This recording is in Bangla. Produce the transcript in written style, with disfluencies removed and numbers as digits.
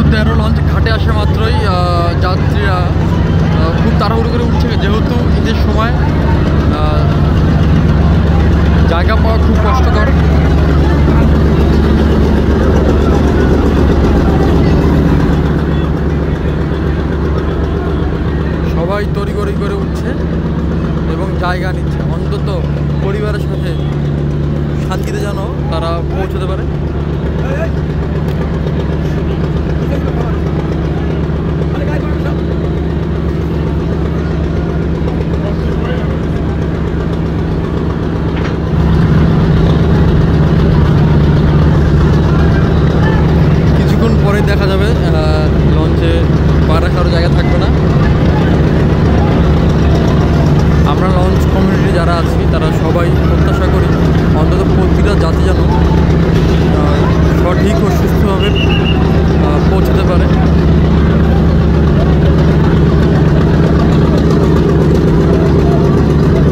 13 লঞ্চ ঘাটে আসা মাত্রই যাত্রীরা খুব তাড়াহুড়ো করে উঠছে, যেহেতু ঈদের সময় জায়গা পাওয়া খুব কষ্টকর। সবাই তড়িঘড়ি করে উঠছে এবং জায়গা নিচ্ছে, অন্তত পরিবারের সাথে শান্তিতে যেন তারা পৌঁছতে পারে। কিছুক্ষণ পরে দেখা যাবে লঞ্চে পা রাখার জায়গা থাকবে না। আমরা লঞ্চ কমিউনিটি যারা আছি তারা সবাই প্রত্যাশা করি অন্তত প্রতিটা যাত্রী যেন সঠিক ও সুস্থভাবে